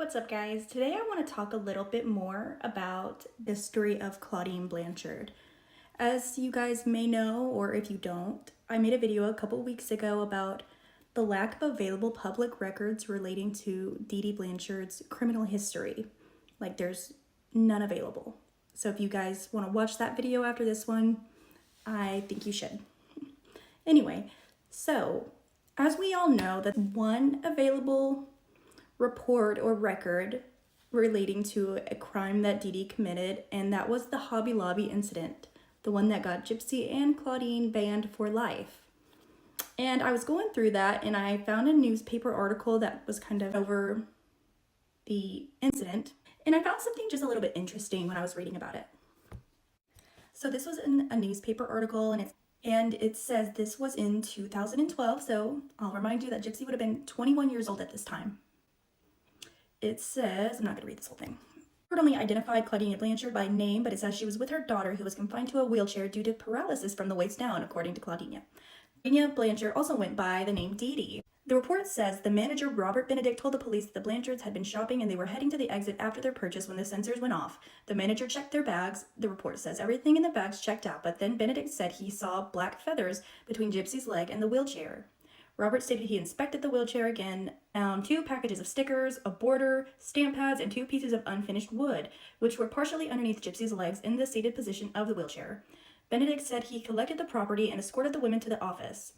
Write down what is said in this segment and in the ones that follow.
What's up, guys? Today I want to talk a little bit more about the story of Claudine Blanchard. As you guys may know, or if you don't, I made a video a couple weeks ago about the lack of available public records relating to Dee Dee Blanchard's criminal history. Like, there's none available. So if you guys want to watch that video after this one, I think you should. Anyway, so as we all know, that one available report or record relating to a crime that Dee Dee committed, and that was the Hobby Lobby incident, the one that got Gypsy and Claudine banned for life. And I was going through that and I found a newspaper article that was kind of over the incident, and I found something just a little bit interesting when I was reading about it. So this was in a newspaper article, and it says this was in 2012, so I'll remind you that Gypsy would have been 21 years old at this time. It says, I'm not going to read this whole thing. Report only identified Claudine Blanchard by name, but it says she was with her daughter who was confined to a wheelchair due to paralysis from the waist down, according to Claudine. Claudine Blanchard also went by the name Dee Dee. The report says the manager, Robert Benedict, told the police that the Blanchards had been shopping and they were heading to the exit after their purchase when the sensors went off. The manager checked their bags. The report says everything in the bags checked out, but then Benedict said he saw black feathers between Gypsy's leg and the wheelchair. Robert stated he inspected the wheelchair again, found 2 packages of stickers, a border, stamp pads, and 2 pieces of unfinished wood, which were partially underneath Gypsy's legs in the seated position of the wheelchair. Benedict said he collected the property and escorted the women to the office.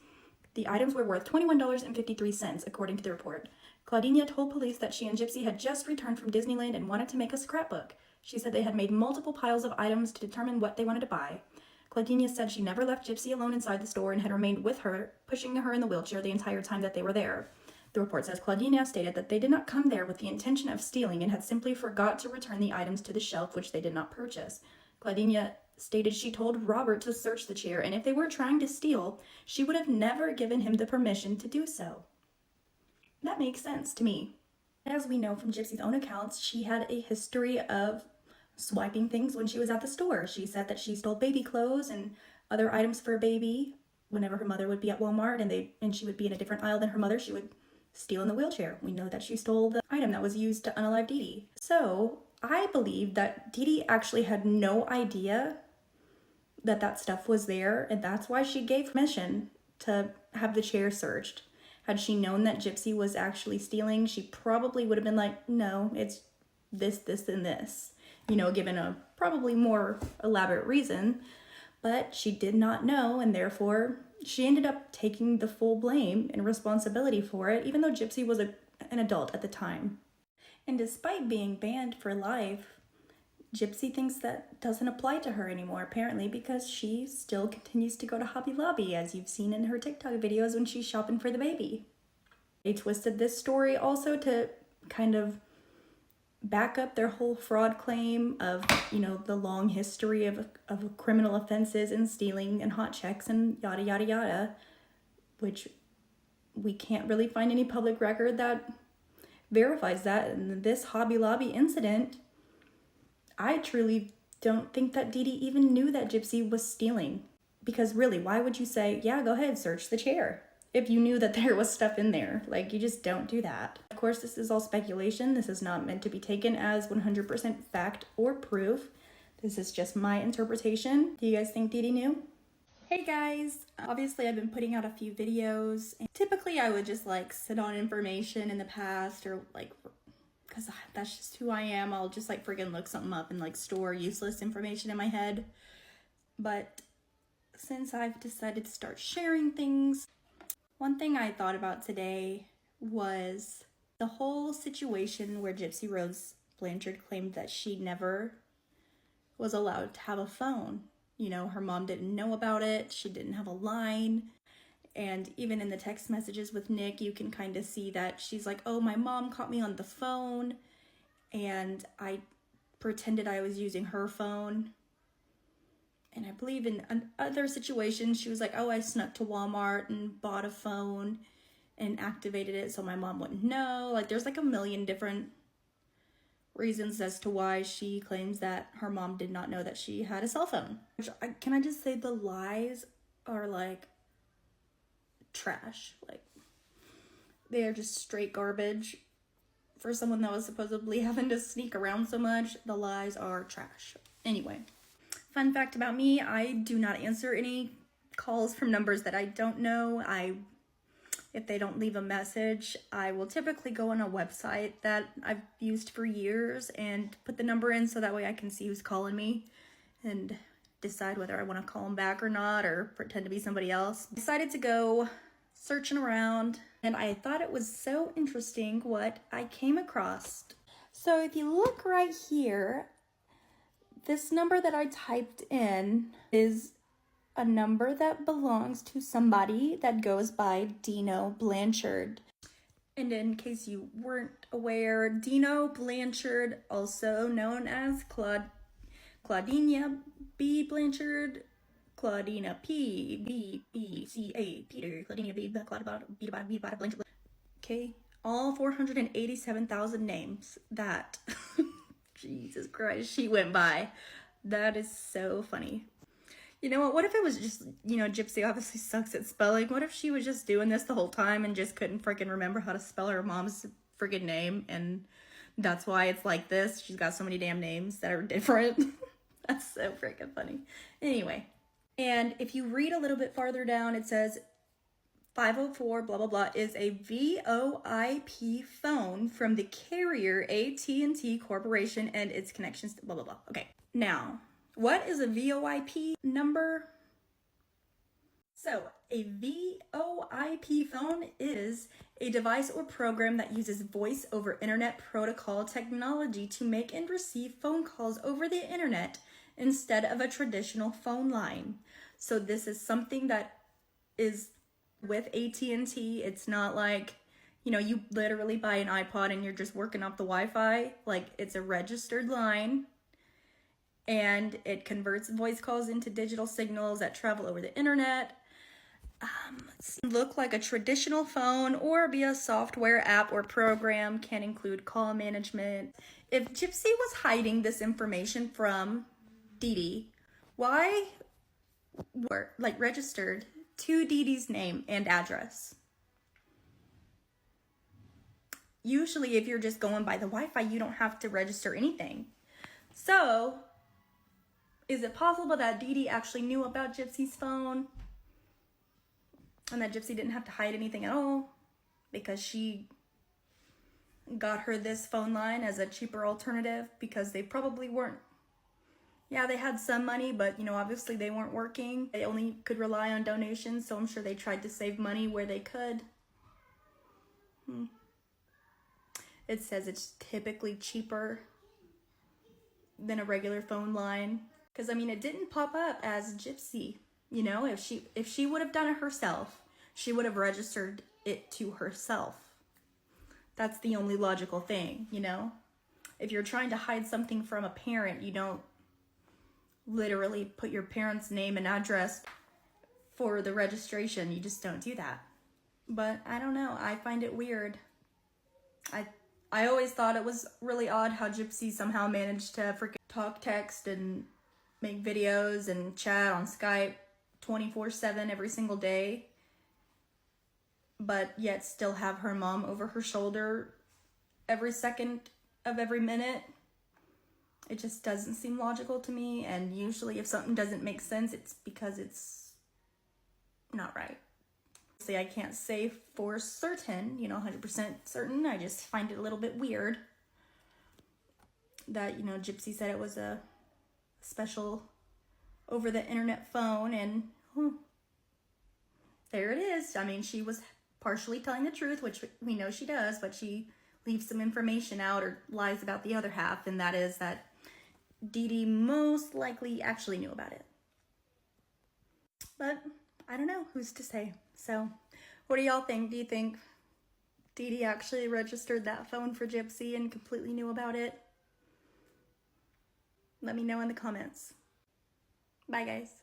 The items were worth $21.53, according to the report. Claudine told police that she and Gypsy had just returned from Disneyland and wanted to make a scrapbook. She said they had made multiple piles of items to determine what they wanted to buy. Claudine said she never left Gypsy alone inside the store and had remained with her, pushing her in the wheelchair the entire time that they were there. The report says Claudine stated that they did not come there with the intention of stealing and had simply forgot to return the items to the shelf, which they did not purchase. Claudine stated she told Robert to search the chair, and if they were trying to steal, she would have never given him the permission to do so. That makes sense to me. As we know from Gypsy's own accounts, she had a history of swiping things when she was at the store. She said that she stole baby clothes and other items for a baby whenever her mother would be at Walmart and she would be in a different aisle than her mother. She would steal in the wheelchair. We know that she stole the item that was used to unalive Dee Dee. So I believe that Dee Dee actually had no idea that that stuff was there, and that's why she gave permission to have the chair searched. Had she known that Gypsy was actually stealing, she probably would have been like, no, it's this, and this. Given a probably more elaborate reason, but she did not know, and therefore she ended up taking the full blame and responsibility for it, even though Gypsy was an adult at the time. And despite being banned for life, Gypsy thinks that doesn't apply to her anymore, apparently, because she still continues to go to Hobby Lobby, as you've seen in her TikTok videos when she's shopping for the baby. They twisted this story also to kind of back up their whole fraud claim of, the long history of criminal offenses and stealing and hot checks and yada, yada, yada, which we can't really find any public record that verifies that. And this Hobby Lobby incident, I truly don't think that Dee Dee even knew that Gypsy was stealing. Because really, why would you say, yeah, go ahead, search the chair, if you knew that there was stuff in there? Like, you just don't do that. Of course, this is all speculation. This is not meant to be taken as 100% fact or proof. This is just my interpretation. Do you guys think Dee Dee knew? Hey guys, obviously I've been putting out a few videos, and typically I would just sit on information in the past, or because that's just who I am. I'll just friggin' look something up and store useless information in my head. But since I've decided to start sharing things, one thing I thought about today was the whole situation where Gypsy Rose Blanchard claimed that she never was allowed to have a phone. Her mom didn't know about it. She didn't have a line. And even in the text messages with Nick, you can kind of see that she's like, oh, my mom caught me on the phone and I pretended I was using her phone. And I believe in other situations, she was like, oh, I snuck to Walmart and bought a phone and activated it so my mom wouldn't know. There's a million different reasons as to why she claims that her mom did not know that she had a cell phone. Can I just say the lies are trash. They are just straight garbage for someone that was supposedly having to sneak around so much, the lies are trash. Anyway, fun fact about me, I do not answer any calls from numbers that I don't know. If they don't leave a message, I will typically go on a website that I've used for years and put the number in so that way I can see who's calling me and decide whether I want to call them back or not, or pretend to be somebody else. Decided to go searching around, and I thought it was so interesting what I came across. So if you look right here, this number that I typed in is a number that belongs to somebody that goes by Dino Blanchard. And in case you weren't aware, Dino Blanchard, also known as Claudina B. Blanchard, Claudina P. B. B. C. A. Peter, Claudina B. Blanchard. Okay, all 487,000 names that, Jesus Christ, she went by. That is so funny. You know what if it was just, Gypsy obviously sucks at spelling. What if she was just doing this the whole time and just couldn't freaking remember how to spell her mom's freaking name, and that's why it's like this? She's got so many damn names that are different. That's so freaking funny. Anyway, and if you read a little bit farther down, it says 504 blah blah blah is a VoIP phone from the carrier AT&T Corporation and its connections to blah blah blah. Okay, now what is a VoIP number? So a VoIP phone is a device or program that uses voice over internet protocol technology to make and receive phone calls over the internet instead of a traditional phone line. So this is something that is with AT&T. It's not like, you literally buy an iPod and you're just working off the Wi-Fi. Like, it's a registered line, and it converts voice calls into digital signals that travel over the internet. Look like a traditional phone or be a software app or program, can include call management. If Gypsy was hiding this information from Dee Dee, why were registered to Dee Dee's name and address? Usually if you're just going by the Wi-Fi, you don't have to register anything. So is it possible that Dee Dee actually knew about Gypsy's phone and that Gypsy didn't have to hide anything at all because she got her this phone line as a cheaper alternative because they probably weren't, they had some money, but obviously they weren't working. They only could rely on donations, so I'm sure they tried to save money where they could. It says it's typically cheaper than a regular phone line. Because, it didn't pop up as Gypsy. If she would have done it herself, she would have registered it to herself. That's the only logical thing, If you're trying to hide something from a parent, you don't literally put your parent's name and address for the registration. You just don't do that. But I don't know. I find it weird. I always thought it was really odd how Gypsy somehow managed to freaking talk, text, and make videos and chat on Skype 24/7 every single day, but yet still have her mom over her shoulder every second of every minute. It just doesn't seem logical to me, and usually if something doesn't make sense, it's because it's not right. See, I can't say for certain, 100% certain. I just find it a little bit weird that, Gypsy said it was a special over the internet phone, and there it is. She was partially telling the truth, which we know she does, but she leaves some information out or lies about the other half, and that is that Dee Dee most likely actually knew about it. But I don't know, who's to say? So what do y'all think? Do you think Dee Dee actually registered that phone for Gypsy and completely knew about it? Let me know in the comments. Bye, guys.